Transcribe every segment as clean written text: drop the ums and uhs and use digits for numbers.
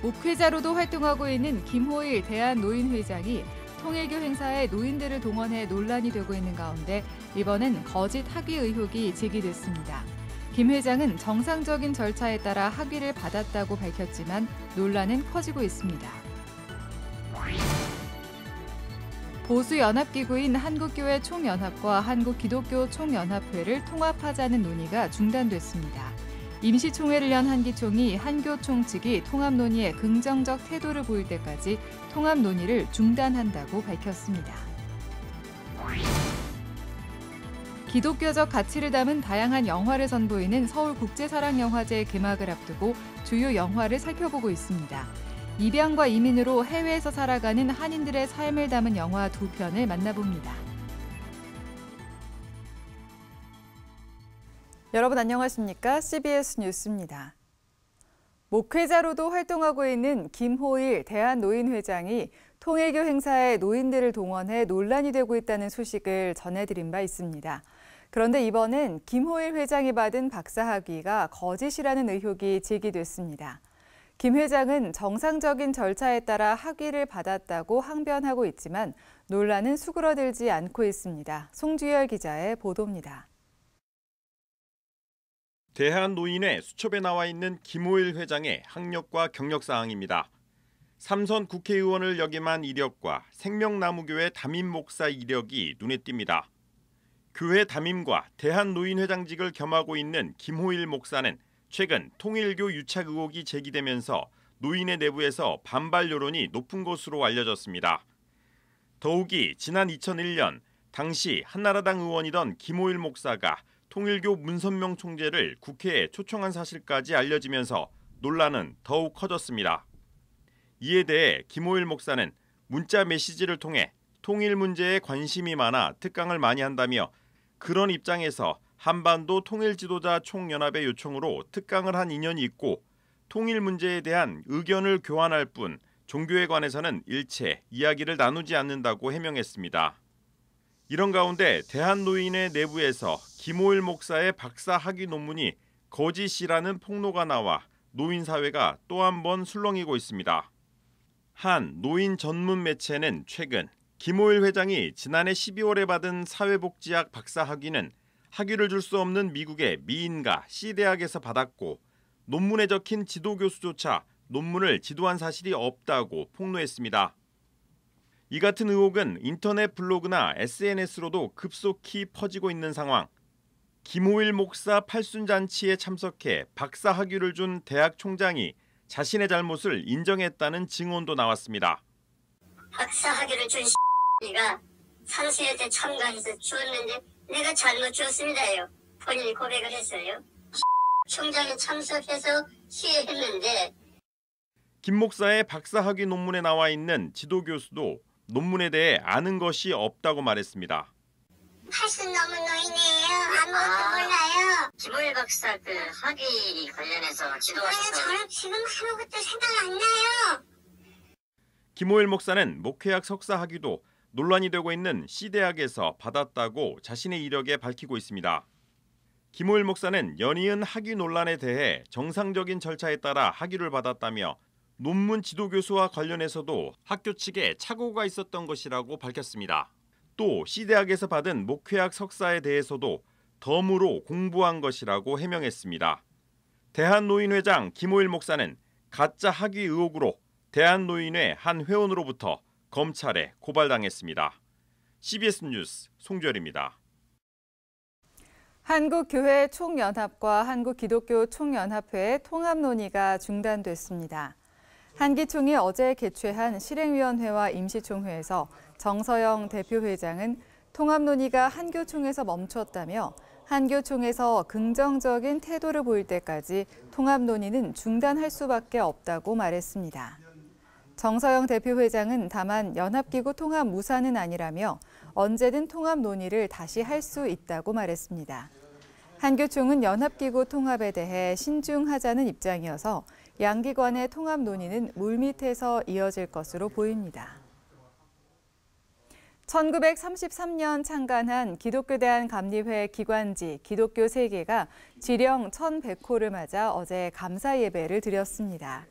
목회자로도 활동하고 있는 김호일 대한노인회장이 통일교 행사에 노인들을 동원해 논란이 되고 있는 가운데 이번엔 거짓 학위 의혹이 제기됐습니다. 김 회장은 정상적인 절차에 따라 학위를 받았다고 밝혔지만 논란은 커지고 있습니다. 보수연합기구인 한국교회 총연합과 한국기독교 총연합회를 통합하자는 논의가 중단됐습니다. 임시총회를 연 한기총이 한교총 측이 통합 논의에 긍정적 태도를 보일 때까지 통합 논의를 중단한다고 밝혔습니다. 기독교적 가치를 담은 다양한 영화를 선보이는 서울국제사랑영화제 개막을 앞두고 주요 영화를 살펴보고 있습니다. 입양과 이민으로 해외에서 살아가는 한인들의 삶을 담은 영화 2편을 만나봅니다. 여러분 안녕하십니까? CBS 뉴스입니다. 목회자로도 활동하고 있는 김호일 대한노인회장이 통일교 행사에 노인들을 동원해 논란이 되고 있다는 소식을 전해드린 바 있습니다. 그런데 이번엔 김호일 회장이 받은 박사학위가 거짓이라는 의혹이 제기됐습니다. 김 회장은 정상적인 절차에 따라 학위를 받았다고 항변하고 있지만 논란은 수그러들지 않고 있습니다. 송주열 기자의 보도입니다. 대한노인회 수첩에 나와 있는 김호일 회장의 학력과 경력 사항입니다. 3선 국회의원을 역임한 이력과 생명나무교회 담임 목사 이력이 눈에 띕니다. 교회 담임과 대한노인회장직을 겸하고 있는 김호일 목사는 최근 통일교 유착 의혹이 제기되면서 노인회 내부에서 반발 여론이 높은 것으로 알려졌습니다. 더욱이 지난 2001년 당시 한나라당 의원이던 김호일 목사가 통일교 문선명 총재를 국회에 초청한 사실까지 알려지면서 논란은 더욱 커졌습니다. 이에 대해 김호일 목사는 문자 메시지를 통해 통일 문제에 관심이 많아 특강을 많이 한다며 그런 입장에서 한반도 통일지도자 총연합의 요청으로 특강을 한 인연이 있고 통일 문제에 대한 의견을 교환할 뿐 종교에 관해서는 일체 이야기를 나누지 않는다고 해명했습니다. 이런 가운데 대한노인회 내부에서 김호일 목사의 박사 학위 논문이 거짓이라는 폭로가 나와 노인사회가 또 한 번 술렁이고 있습니다. 한 노인 전문 매체는 최근 김호일 회장이 지난해 12월에 받은 사회복지학 박사 학위는 학위를 줄 수 없는 미국의 미인가 C대학에서 받았고 논문에 적힌 지도교수조차 논문을 지도한 사실이 없다고 폭로했습니다. 이 같은 의혹은 인터넷 블로그나 SNS로도 급속히 퍼지고 있는 상황. 김호일 목사 팔순잔치에 참석해 박사 학위를 준 대학 총장이 자신의 잘못을 인정했다는 증언도 나왔습니다. 박사 학위를 준 X가 상수회 때 참가해서 주었는데 내가 잘못 주었습니다요. 본인이 고백을 했어요. 총장이 참석해서 시해했는데. 김 목사의 박사 학위 논문에 나와 있는 지도교수도 논문에 대해 아는 것이 없다고 말했습니다. 80 넘은 노인이에요. 아무것도 몰라요. 김호일 박사 그 학위 관련해서 지도하셔서 저는 지금 아무것도 생각 안 나요. 김호일 목사는 목회학 석사 학위도 논란이 되고 있는 C대학에서 받았다고 자신의 이력에 밝히고 있습니다. 김호일 목사는 연이은 학위 논란에 대해 정상적인 절차에 따라 학위를 받았다며 논문 지도교수와 관련해서도 학교 측에 착오가 있었던 것이라고 밝혔습니다. 또 C대학에서 받은 목회학 석사에 대해서도 덤으로 공부한 것이라고 해명했습니다. 대한노인회장 김호일 목사는 가짜 학위 의혹으로 대한노인회 한 회원으로부터 검찰에 고발당했습니다. CBS 뉴스 송주열입니다. 한국교회 총연합과 한국기독교 총연합회의 통합 논의가 중단됐습니다. 한기총이 어제 개최한 실행위원회와 임시총회에서 정서영 대표회장은 통합 논의가 한교총에서 멈췄다며 한교총에서 긍정적인 태도를 보일 때까지 통합 논의는 중단할 수밖에 없다고 말했습니다. 정서영 대표회장은 다만 연합기구 통합 무산은 아니라며 언제든 통합 논의를 다시 할 수 있다고 말했습니다. 한교총은 연합기구 통합에 대해 신중하자는 입장이어서 양기관의 통합 논의는 물밑에서 이어질 것으로 보입니다. 1933년 창간한 기독교대한감리회 기관지 기독교 세계가 지령 1100호를 맞아 어제 감사 예배를 드렸습니다.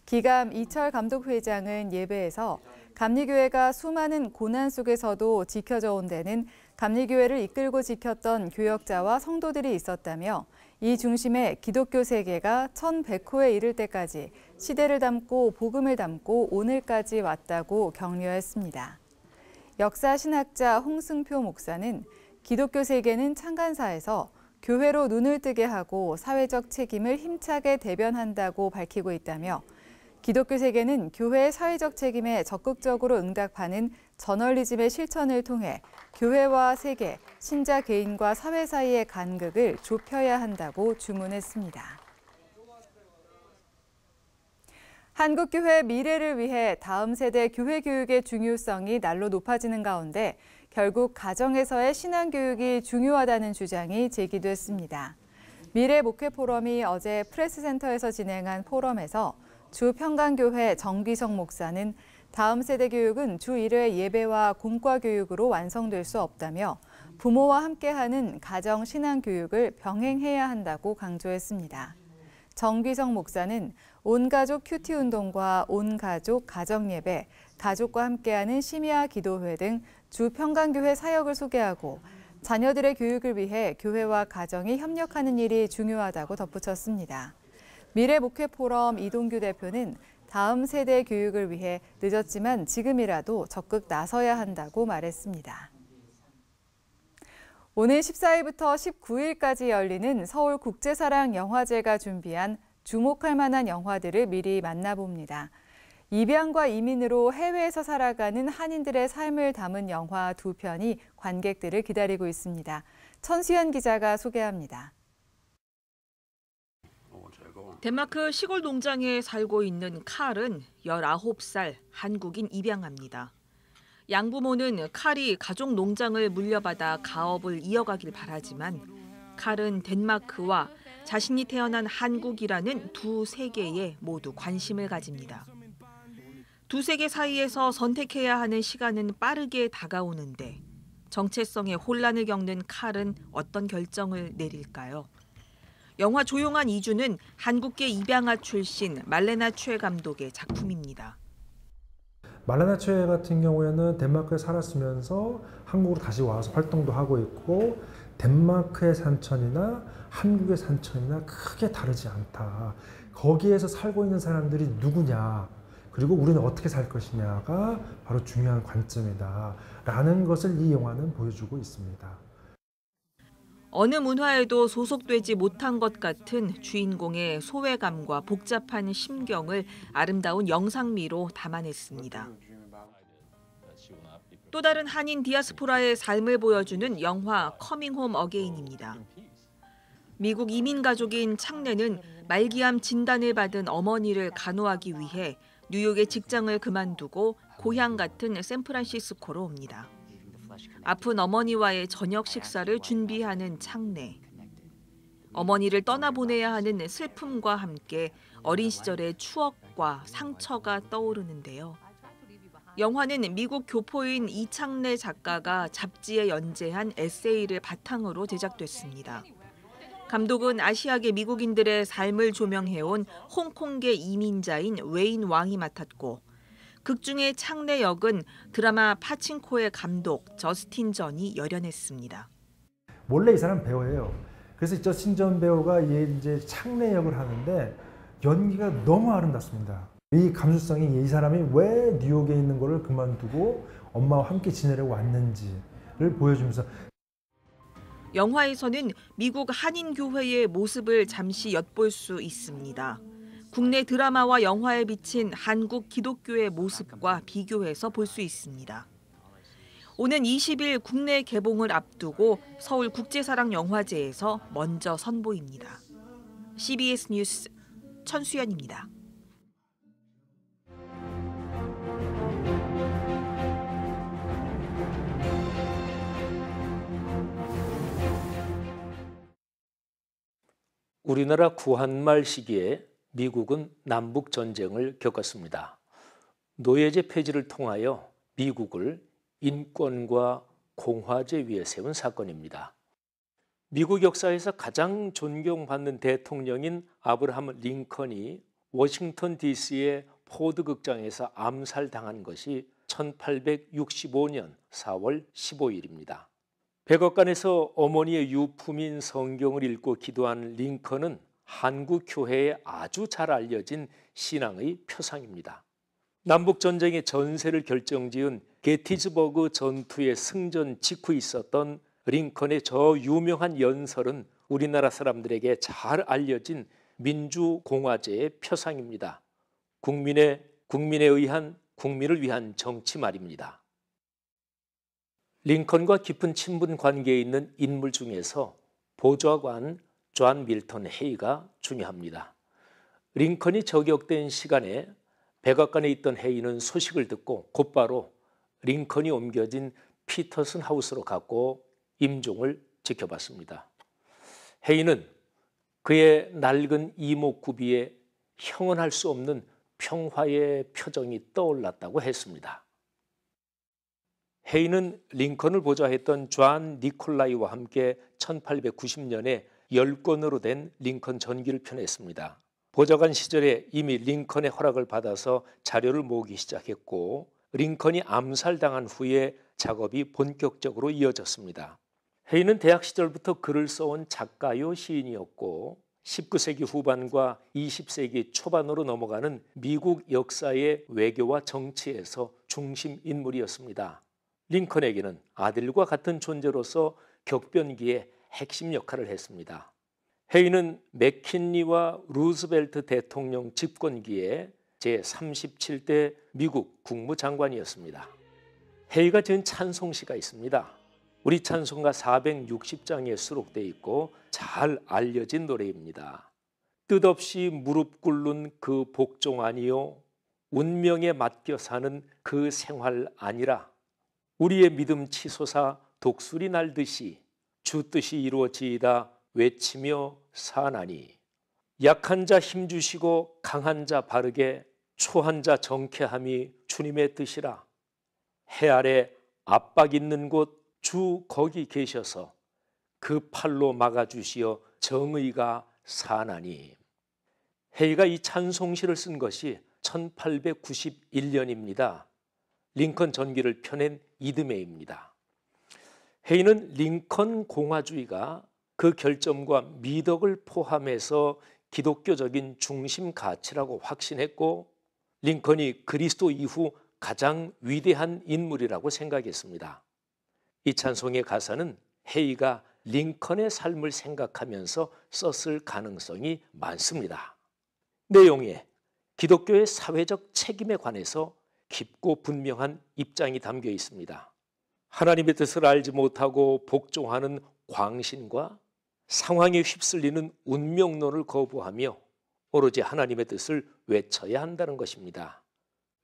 기감 이철 감독회장은 예배에서 감리교회가 수많은 고난 속에서도 지켜져 온 데는 감리교회를 이끌고 지켰던 교역자와 성도들이 있었다며 이 중심에 기독교 세계가 1100호에 이를 때까지 시대를 담고 복음을 담고 오늘까지 왔다고 격려했습니다. 역사 신학자 홍승표 목사는 기독교 세계는 창간사에서 교회로 눈을 뜨게 하고 사회적 책임을 힘차게 대변한다고 밝히고 있다며 기독교 세계는 교회의 사회적 책임에 적극적으로 응답하는 저널리즘의 실천을 통해 교회와 세계, 신자 개인과 사회 사이의 간극을 좁혀야 한다고 주문했습니다. 한국교회 미래를 위해 다음 세대 교회 교육의 중요성이 날로 높아지는 가운데 결국 가정에서의 신앙교육이 중요하다는 주장이 제기됐습니다. 미래 목회 포럼이 어제 프레스센터에서 진행한 포럼에서 주 평강교회 정기성 목사는 다음 세대 교육은 주 1회 예배와 공과 교육으로 완성될 수 없다며 부모와 함께하는 가정 신앙 교육을 병행해야 한다고 강조했습니다. 정기성 목사는 온가족 큐티 운동과 온가족 가정 예배, 가족과 함께하는 심야 기도회 등 주 평강교회 사역을 소개하고 자녀들의 교육을 위해 교회와 가정이 협력하는 일이 중요하다고 덧붙였습니다. 미래 목회 포럼 이동규 대표는 다음 세대 교육을 위해 늦었지만 지금이라도 적극 나서야 한다고 말했습니다. 오늘 14일부터 19일까지 열리는 서울국제사랑영화제가 준비한 주목할 만한 영화들을 미리 만나봅니다. 입양과 이민으로 해외에서 살아가는 한인들의 삶을 담은 영화 2편이 관객들을 기다리고 있습니다. 천수연 기자가 소개합니다. 덴마크 시골 농장에 살고 있는 칼은 19살 한국인 입양아입니다. 양부모는 칼이 가족 농장을 물려받아 가업을 이어가길 바라지만 칼은 덴마크와 자신이 태어난 한국이라는 두 세계에 모두 관심을 가집니다. 두 세계 사이에서 선택해야 하는 시간은 빠르게 다가오는데 정체성의 혼란을 겪는 칼은 어떤 결정을 내릴까요? 영화 조용한 이주는 한국계 입양아 출신 말레나 최 감독의 작품입니다. 말레나 최 같은 경우에는 덴마크에 살았으면서 한국으로 다시 와서 활동도 하고 있고 덴마크의 산천이나 한국의 산천이나 크게 다르지 않다. 거기에서 살고 있는 사람들이 누구냐, 그리고 우리는 어떻게 살 것이냐가 바로 중요한 관점이다 라는 것을 이 영화는 보여주고 있습니다. 어느 문화에도 소속되지 못한 것 같은 주인공의 소외감과 복잡한 심경을 아름다운 영상미로 담아냈습니다. 또 다른 한인 디아스포라의 삶을 보여주는 영화 커밍 홈 어게인입니다. 미국 이민 가족인 창래는 말기암 진단을 받은 어머니를 간호하기 위해 뉴욕의 직장을 그만두고 고향 같은 샌프란시스코로 옵니다. 아픈 어머니와의 저녁 식사를 준비하는 창래. 어머니를 떠나보내야 하는 슬픔과 함께 어린 시절의 추억과 상처가 떠오르는데요. 영화는 미국 교포인 이창래 작가가 잡지에 연재한 에세이를 바탕으로 제작됐습니다. 감독은 아시아계 미국인들의 삶을 조명해온 홍콩계 이민자인 웨인 왕이 맡았고 극중의 창래 역은 드라마 파친코의 감독 저스틴 전이 열연했습니다. 원래 이 사람 배우예요. 그래서 저스틴 전 배우가 이제 창래 역을 하는데 연기가 너무 아름답습니다. 이 감수성이 이 사람이 왜 뉴욕에 있는 거를 그만두고 엄마와 함께 지내려고 왔는지를 보여주면서 영화에서는 미국 한인교회의 모습을 잠시 엿볼 수 있습니다. 국내 드라마와 영화에 비친 한국 기독교의 모습과 비교해서 볼 수 있습니다. 오는 20일 국내 개봉을 앞두고 서울국제사랑영화제에서 먼저 선보입니다. CBS 뉴스 천수연입니다. 우리나라 구한말 시기에 미국은 남북 전쟁을 겪었습니다. 노예제 폐지를 통하여 미국을 인권과 공화제 위에 세운 사건입니다. 미국 역사에서 가장 존경받는 대통령인 아브라함 링컨이 워싱턴 DC의 포드 극장에서 암살당한 것이 1865년 4월 15일입니다. 백악관에서 어머니의 유품인 성경을 읽고 기도한 링컨은 한국 교회에 아주 잘 알려진 신앙의 표상입니다. 남북전쟁의 전세를 결정지은 게티즈버그 전투의 승전 직후 있었던 링컨의 저 유명한 연설은 우리나라 사람들에게 잘 알려진 민주공화제의 표상입니다. 국민을 위한 정치 말입니다. 링컨과 깊은 친분 관계에 있는 인물 중에서 보좌관 존 밀턴 헤이가 중요합니다. 링컨이 저격된 시간에 백악관에 있던 헤이는 소식을 듣고 곧바로 링컨이 옮겨진 피터슨 하우스로 갔고 임종을 지켜봤습니다. 헤이는 그의 낡은 이목구비에 형언할 수 없는 평화의 표정이 떠올랐다고 했습니다. 헤이는 링컨을 보좌했던 존 니콜라이와 함께 1890년에 10권으로 된 링컨 전기를 펴냈습니다. 보좌관 시절에 이미 링컨의 허락을 받아서 자료를 모으기 시작했고 링컨이 암살당한 후에 작업이 본격적으로 이어졌습니다. 헤이는 대학 시절부터 글을 써온 작가요 시인이었고 19세기 후반과 20세기 초반으로 넘어가는 미국 역사의 외교와 정치에서 중심 인물이었습니다. 링컨에게는 아들과 같은 존재로서 격변기의 핵심 역할을 했습니다. 헤이는 맥킨리와 루즈벨트 대통령 집권기에 제37대 미국 국무장관이었습니다. 헤이가 지은 찬송시가 있습니다. 우리 찬송가 460장에 수록되어 있고 잘 알려진 노래입니다. 뜻없이 무릎 꿇는 그 복종 아니요 운명에 맡겨 사는 그 생활 아니라 우리의 믿음 치솟아 독수리 날듯이 주 뜻이 이루어지이다 외치며 사나니 약한 자 힘주시고 강한 자 바르게 초한 자 정케함이 주님의 뜻이라 해 아래 압박 있는 곳 주 거기 계셔서 그 팔로 막아주시어 정의가 사나니. 헤이가 이 찬송시를 쓴 것이 1891년입니다. 링컨 전기를 펴낸 이듬해입니다. 헤이는 링컨 공화주의가 그 결점과 미덕을 포함해서 기독교적인 중심 가치라고 확신했고 링컨이 그리스도 이후 가장 위대한 인물이라고 생각했습니다. 이 찬송의 가사는 헤이가 링컨의 삶을 생각하면서 썼을 가능성이 많습니다. 내용에 기독교의 사회적 책임에 관해서 깊고 분명한 입장이 담겨 있습니다. 하나님의 뜻을 알지 못하고 복종하는 광신과 상황에 휩쓸리는 운명론을 거부하며 오로지 하나님의 뜻을 외쳐야 한다는 것입니다.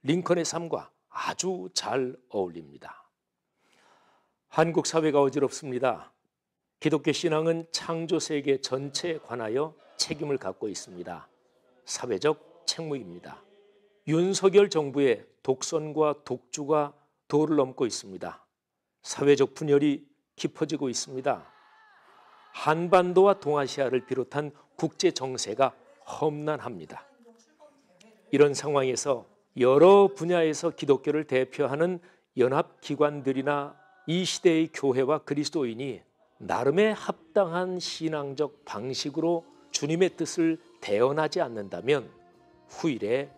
링컨의 삶과 아주 잘 어울립니다. 한국 사회가 어지럽습니다. 기독교 신앙은 창조 세계 전체에 관하여 책임을 갖고 있습니다. 사회적 책무입니다. 윤석열 정부의 독선과 독주가 도를 넘고 있습니다. 사회적 분열이 깊어지고 있습니다. 한반도와 동아시아를 비롯한 국제 정세가 험난합니다. 이런 상황에서 여러 분야에서 기독교를 대표하는 연합기관들이나 이 시대의 교회와 그리스도인이 나름의 합당한 신앙적 방식으로 주님의 뜻을 대언하지 않는다면 후일에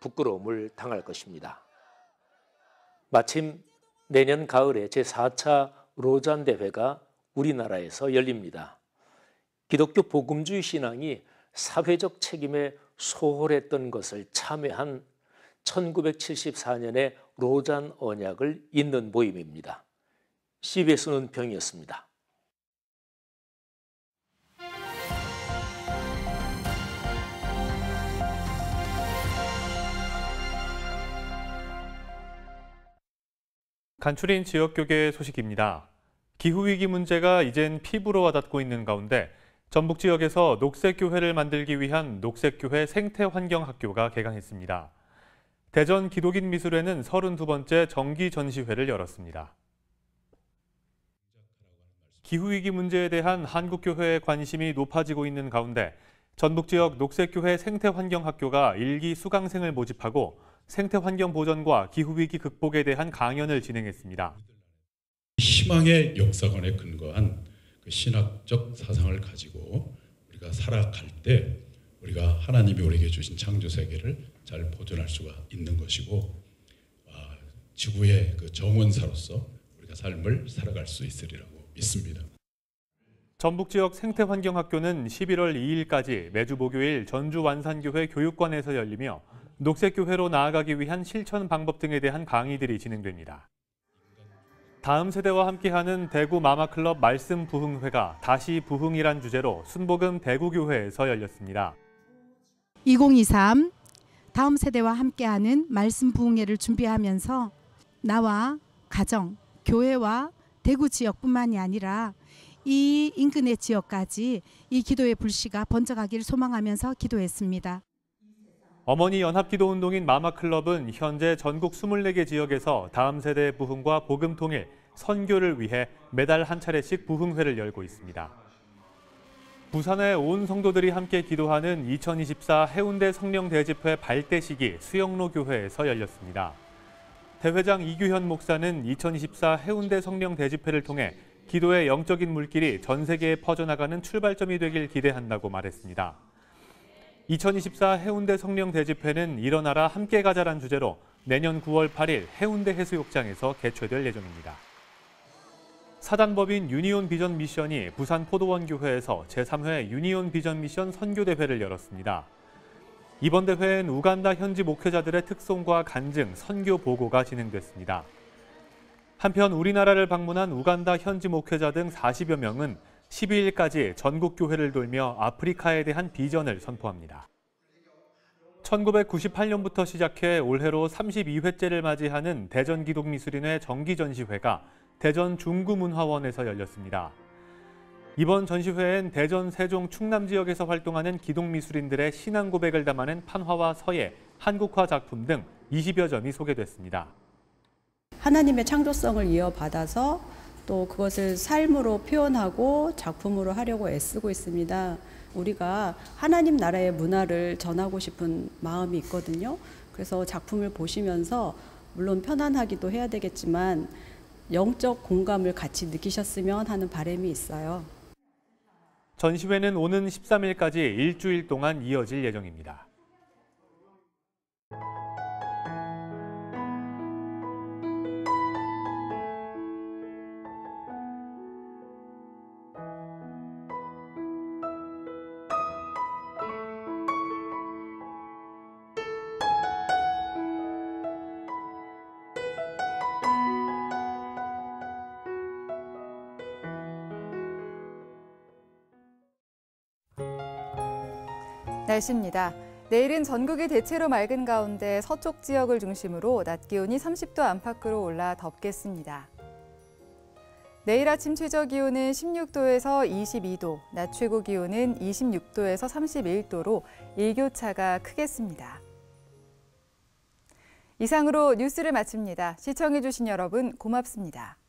부끄러움을 당할 것입니다. 마침 내년 가을에 제4차 로잔 대회가 우리나라에서 열립니다. 기독교 복음주의 신앙이 사회적 책임에 소홀했던 것을 참회한 1974년의 로잔 언약을 잇는 모임입니다. CBS 논평이었습니다. 간추린 지역교계 소식입니다. 기후위기 문제가 이젠 피부로 와닿고 있는 가운데 전북 지역에서 녹색교회를 만들기 위한 녹색교회 생태환경학교가 개강했습니다. 대전 기독인 미술회는 32번째 정기 전시회를 열었습니다. 기후위기 문제에 대한 한국교회의 관심이 높아지고 있는 가운데 전북 지역 녹색교회 생태환경학교가 1기 수강생을 모집하고 생태환경 보전과 기후위기 극복에 대한 강연을 진행했습니다. 희망의 역사관에 근거한 그 신학적 사상을 가지고 우리가 살아갈 때 우리가 하나님이 우리에게 주신 창조 세계를 잘 보존할 수가 있는 것이고 지구의 그 정원사로서 우리가 삶을 살아갈 수 있으리라고 믿습니다. 전북 지역 생태환경학교는 11월 2일까지 매주 목요일 전주 완산교회 교육관에서 열리며 녹색교회로 나아가기 위한 실천 방법 등에 대한 강의들이 진행됩니다. 다음 세대와 함께하는 대구 마마클럽 말씀 부흥회가 다시 부흥이란 주제로 순복음 대구교회에서 열렸습니다. 2023 다음 세대와 함께하는 말씀 부흥회를 준비하면서 나와 가정, 교회와 대구 지역뿐만이 아니라 이 인근의 지역까지 이 기도의 불씨가 번져가기를 소망하면서 기도했습니다. 어머니 연합기도운동인 마마클럽은 현재 전국 24개 지역에서 다음 세대의 부흥과 복음 통일, 선교를 위해 매달 한 차례씩 부흥회를 열고 있습니다. 부산의 온 성도들이 함께 기도하는 2024 해운대 성령대집회 발대식이 수영로 교회에서 열렸습니다. 대회장 이규현 목사는 2024 해운대 성령대집회를 통해 기도의 영적인 물길이 전 세계에 퍼져나가는 출발점이 되길 기대한다고 말했습니다. 2024 해운대 성령대집회는 일어나라 함께 가자란 주제로 내년 9월 8일 해운대 해수욕장에서 개최될 예정입니다. 사단법인 유니온 비전 미션이 부산 포도원 교회에서 제3회 유니온 비전 미션 선교대회를 열었습니다. 이번 대회엔 우간다 현지 목회자들의 특송과 간증, 선교 보고가 진행됐습니다. 한편 우리나라를 방문한 우간다 현지 목회자 등 40여 명은 12일까지 전국 교회를 돌며 아프리카에 대한 비전을 선포합니다. 1998년부터 시작해 올해로 32회째를 맞이하는 대전기독미술인회 정기전시회가 대전 중구문화원에서 열렸습니다. 이번 전시회엔 대전, 세종, 충남 지역에서 활동하는 기독미술인들의 신앙 고백을 담아낸 판화와 서예, 한국화 작품 등 20여 점이 소개됐습니다. 하나님의 창조성을 이어받아서 또 그것을 삶으로 표현하고 작품으로 하려고 애쓰고 있습니다. 우리가 하나님 나라의 문화를 전하고 싶은 마음이 있거든요. 그래서 작품을 보시면서 물론 편안하기도 해야 되겠지만 영적 공감을 같이 느끼셨으면 하는 바람이 있어요. 전시회는 오는 13일까지 일주일 동안 이어질 예정입니다. 날씨입니다. 내일은 전국이 대체로 맑은 가운데 서쪽 지역을 중심으로 낮 기온이 30도 안팎으로 올라 덥겠습니다. 내일 아침 최저 기온은 16도에서 22도, 낮 최고 기온은 26도에서 31도로 일교차가 크겠습니다. 이상으로 뉴스를 마칩니다. 시청해주신 여러분 고맙습니다.